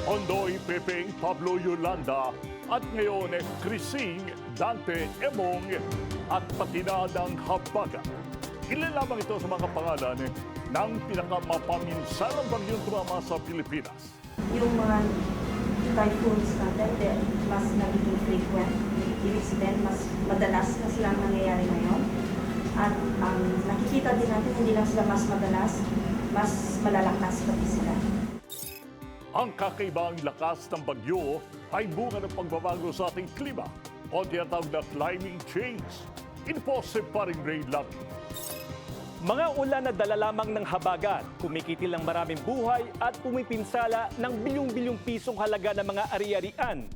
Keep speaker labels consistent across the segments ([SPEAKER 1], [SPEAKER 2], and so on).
[SPEAKER 1] Ondoy Pepeng Pablo Yolanda at ngayon Crising Dante Emong at Patinadang Habagat. Ilan lamang ito sa mga pangalan ng pinakamapaminsalang bagyong tumama sa Pilipinas.
[SPEAKER 2] Yung mga typhoons natin, mas nagiging frequent. Ibig sabihin, mas madalas na silang nangyayari ngayon. At nakikita din natin, hindi lang sila mas madalas, mas malalakas pati sila.
[SPEAKER 1] Ang kakaibang lakas ng bagyo ay bunga ng pagbabago sa ating klima o tinatawag na climate change. Ito po si Paring Ray Lang.
[SPEAKER 3] Mga ulan na dala lamang ng habagat, kumikitil ng maraming buhay at pumipinsala ng bilyong-bilyong pisong halaga ng mga ari-arian.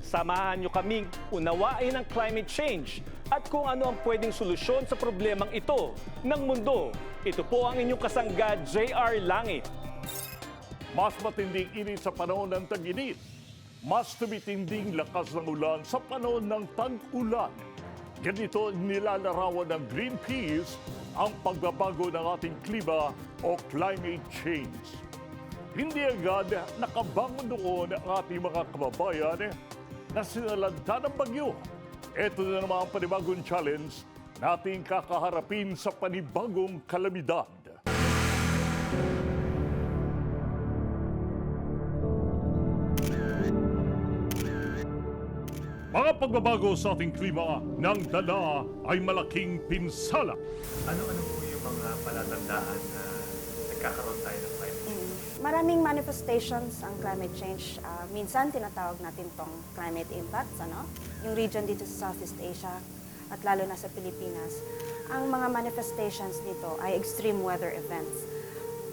[SPEAKER 3] Samahan niyo kaming unawain ang climate change at kung ano ang pwedeng solusyon sa problemang ito ng mundo. Ito po ang inyong kasangga, JR Langit.
[SPEAKER 1] Mas matinding init sa panahon ng tag-init. Mas tumitinding lakas ng ulan sa panahon ng tag-ulan. Ganito nilalarawan ng Greenpeace ang pagbabago ng ating klima o climate change. Hindi agad nakabangon doon ang ating mga kababayan na sinalanta ng bagyo. Ito na naman ang panibagong challenge na ating kakaharapin sa panibagong kalamidad. Mga pagbabago sa ating klima ng dala ay malaking pinsala.
[SPEAKER 4] Ano-ano po yung mga palatandaan na nagkakaroon tayo ng climate change?
[SPEAKER 2] Maraming manifestations ang climate change. Minsan tinatawag natin tong climate impacts, yung region dito sa Southeast Asia at lalo na sa Pilipinas. Ang mga manifestations nito ay extreme weather events.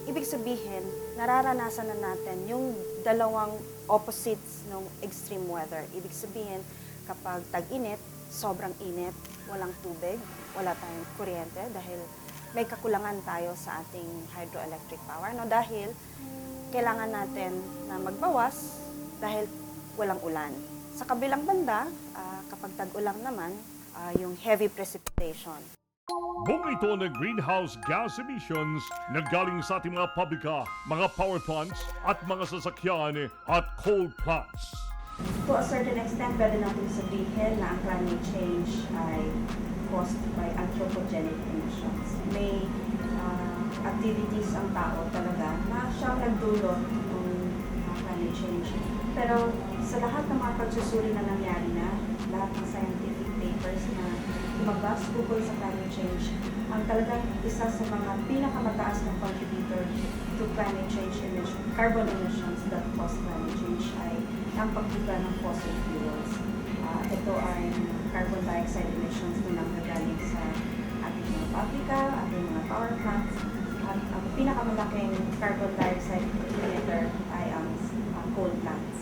[SPEAKER 2] Ibig sabihin, nararanasan na natin yung dalawang opposites ng extreme weather. Ibig sabihin, kapag tag-init, sobrang init, walang tubig, wala tayong kuryente dahil may kakulangan tayo sa ating hydroelectric power. Dahil kailangan natin na magbawas dahil walang ulan. Sa kabilang banda, kapag tag-ulan naman, yung heavy precipitation.
[SPEAKER 1] Bunga ito ng greenhouse gas emissions na galing sa ating mga pabrika, mga power plants at mga sasakyan at coal plants.
[SPEAKER 2] To a certain extent, pwede natin sabihin na ang climate change ay caused by anthropogenic emissions. May activities ang tao talaga na siyang nagdulot ng climate change. Pero sa lahat ng mga pagsusuri na nangyari na, lahat ng scientific papers na lumabas ukol sa climate change, ang talagang isa sa mga pinakamataas na contributor to climate change emissions, carbon emissions that cause climate change ay ang pagbuga ng fossil fuels. Ito ay carbon dioxide emissions na nanggagaling sa ating mga pabrika, ating mga power plants, at ang pinakamalaking carbon dioxide emitter ay ang coal plants.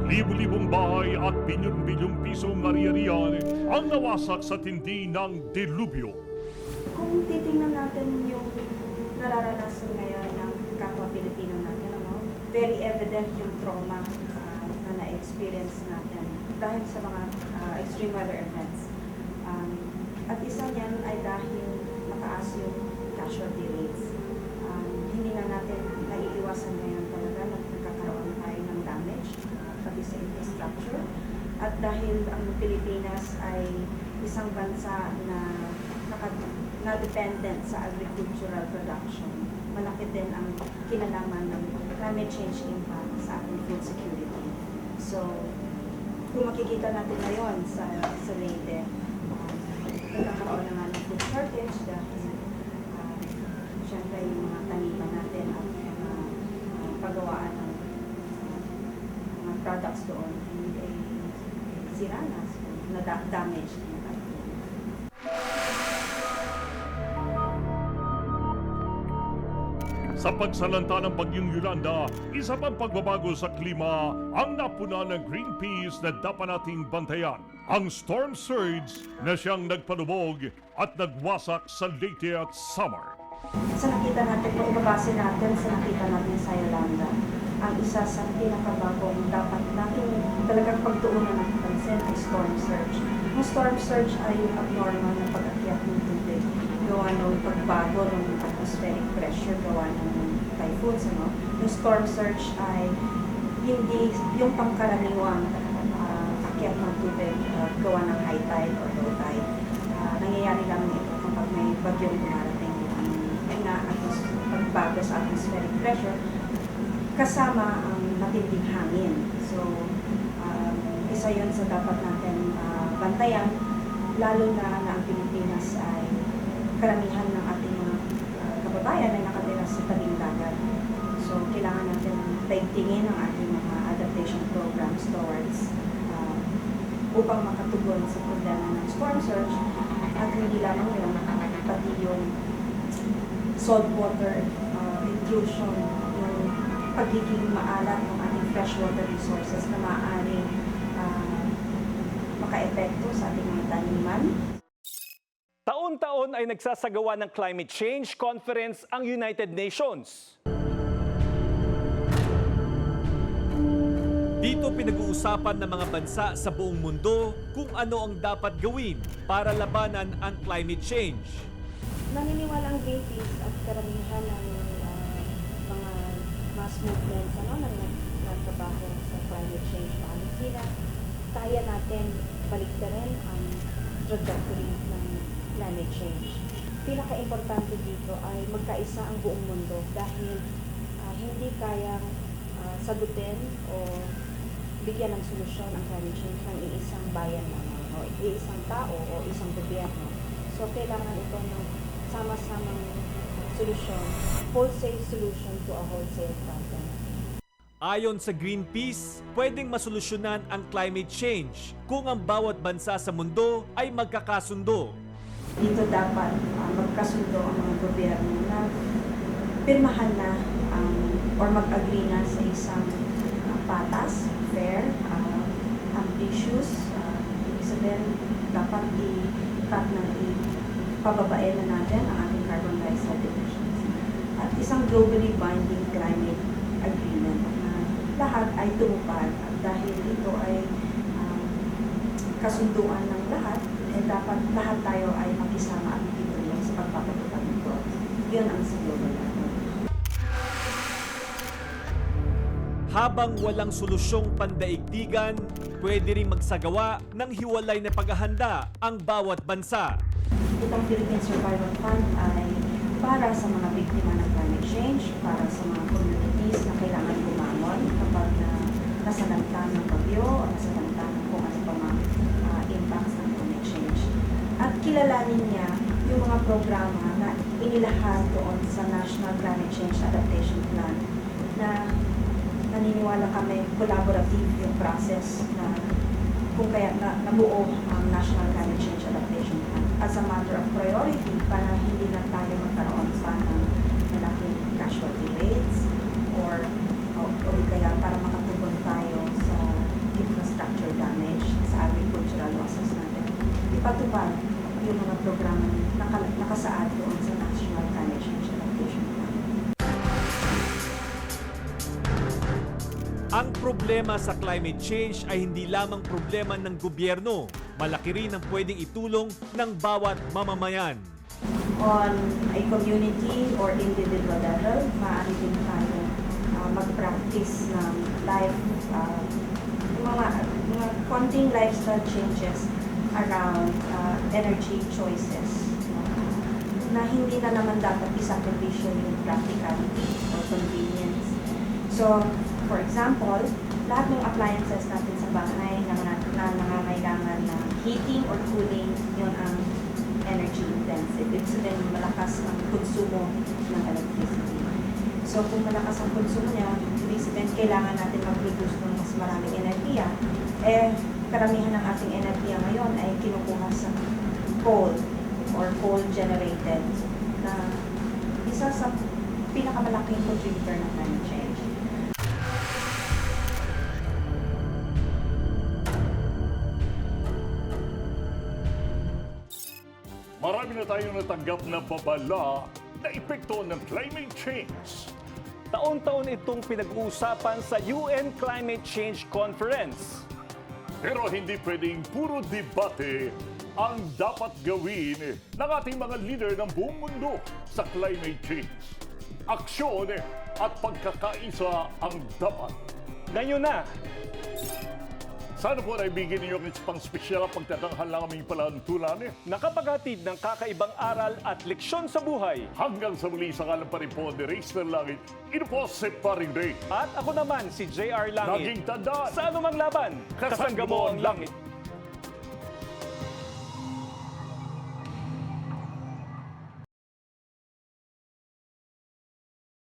[SPEAKER 1] Libo-libong bahay at bilyon-bilyong pisong ari-arian ang nawasak sa tindi ng delubyo.
[SPEAKER 2] Kung titingnan natin yung nararanasan ngayon ng kapwa Pilipino natin, very evident yung trauma na na-experience natin dahil sa mga extreme weather events. At isa niyan ay dahil mataas yung casualty rates. Hindi na natin naiiwasan ngayon talaga na nagkakaroon tayo ng damage pati sa infrastructure. At dahil ang Pilipinas ay isang bansa na na-dependent sa agricultural production, malaki din ang kinalaman ng climate change impact sa ating food security. So, kung makikita natin ngayon sa Leyte, nagkakaroon na nga ng food shortage dahil syempre yung mga taniman natin at paggawaan ng mga products doon ay sira na, so, na-damage na.
[SPEAKER 1] Sa pagsalanta ng bagyong Yolanda, isa pang pagbabago sa klima ang napuna ng Greenpeace na dapat nating bantayan. Ang storm surge na siyang nagpanubog at nagwasak sa Leyte at Samar.
[SPEAKER 2] Sa nakita natin, kung ibabase natin sa nakita natin sa Yolanda, ang isa sa pinakabagong dapat natin talagang pagtuunan ng pansin ay storm surge. Ang storm surge ay yung abnormal na pag-akyat akyat ng tubig. Gawa ng pagbago ng atmospheric pressure, gawa ng typhoons, ano? Yung storm surge ay hindi yung pangkaraniwang akyat ng tubig gawa ng high tide or low tide. Nangyayari lang ito kapag may bagyong dumarating. Yung pagbago sa atmospheric pressure kasama ang matinding hangin. So, isa yun sa dapat natin bantayan, lalo na ang Pilipinas ay karamihan ng ating mga kababayan ay nakatira sa tabing dagat. So, kailangan natin daigtingin ang ating mga adaptation programs towards upang makatugon sa problema ng storm surge at hindi lamang yun, pati yung saltwater intrusion, yung pagiging maalat ng ating freshwater resources na maaaring maka-epekto sa ating mga taniman.
[SPEAKER 3] Taon-taon ay nagsasagawa ng climate change conference ang United Nations. Dito pinag-uusapan ng mga bansa sa buong mundo kung ano ang dapat gawin para labanan ang climate change.
[SPEAKER 2] Naniniwala ang Greenpeace at karamihan ng mga mass movements na nagtatrabaho sa climate change policy na kaya natin baliktarin ang trajectory ng climate change. Pinaka-importante dito ay magkaisa ang buong mundo dahil hindi kayang sagutin o bigyan ng solusyon ang climate change ng iisang bayan lamang o iisang tao o isang gobyerno. So, kailangan ito ng sama-samang solusyon, wholesale solution to a wholesale problem.
[SPEAKER 3] Ayon sa Greenpeace, pwedeng masolusyonan ang climate change kung ang bawat bansa sa mundo ay magkakasundo.
[SPEAKER 2] Dito dapat magkasundo ang mga gobyerno na pirmahan na or mag-agree na sa isang patas, fair, ambitious, ibig sabihin dapat i-cut na pababain na natin ang ating carbon dioxide emissions. At isang globally binding climate agreement na lahat ay tumupad at dahil ito ay kasunduan ng lahat, dapat lahat tayo ay makisama at makitulong sa pagpapatupad nito. Yun ang sa global level.
[SPEAKER 3] Habang walang solusyong pandaigdigan, pwede rin magsagawa ng hiwalay na paghahanda ang bawat bansa.
[SPEAKER 2] Itong Philippine Survival Fund ay para sa mga biktima ng climate change, para sa mga communities na kailangan bumangon kapag nasalanta ng bagyo o nasalanta ng kung ano pa mga impacts ng climate change. At kilalanin niya yung mga programa na inilahad doon sa National Climate Change Adaptation Plan na naniniwala kami collaborative yung process na kung kaya nabuo ang National Climate Change Adaptation Plan as a matter of priority para hindi na tayo magkaroon pa ng malaking casualty rates or kaya para makatugon tayo sa infrastructure damage, sa agricultural losses natin. Ipatupad yung mga programa na nakasaad doon sa National Climate Change Adaptation Plan.
[SPEAKER 3] Ang problema sa climate change ay hindi lamang problema ng gobyerno. Malaki rin ang pwedeng itulong ng bawat mamamayan.
[SPEAKER 2] On a community or individual level, maaari din tayo mag-practice ng mga konting lifestyle changes around energy choices na hindi na naman dapat isakripisyo yung practicality or convenience. So, for example, lahat ng appliances natin sa bahay na nangangailangan ng heating or cooling, yun ang energy intensive. Ibig sabihin, malakas ang konsumo ng electricity. So, kung malakas ang konsumo niya, ibig sabihin, kailangan natin mag-produce ng mas maraming enerhiya. Karamihan ng ating enerhiya ngayon ay kinukuha sa coal or coal-generated na isa sa pinakamalaking contributor ng climate change.
[SPEAKER 1] Marami na tayong natanggap na babala na epekto ng climate change.
[SPEAKER 3] Taon-taon itong pinag-uusapan sa UN Climate Change Conference.
[SPEAKER 1] Pero hindi pwedeng puro debate ang dapat gawin ng ating mga leader ng buong mundo sa climate change. Aksyon at pagkakaisa ang dapat.
[SPEAKER 3] Ngayon na,
[SPEAKER 1] Sana po naibigyan ninyo ang pang espesyal ang pagtatanghal ng aming palantunan.
[SPEAKER 3] nakapaghatid ng kakaibang aral at leksyon sa buhay.
[SPEAKER 1] Hanggang sa muli sa kalang pa rin po ni Race ng Langit, ino po si Paring Ray.
[SPEAKER 3] At ako naman si JR Langit.
[SPEAKER 1] Laging tandaan,
[SPEAKER 3] Sa anumang laban, kasangga mo ang langit.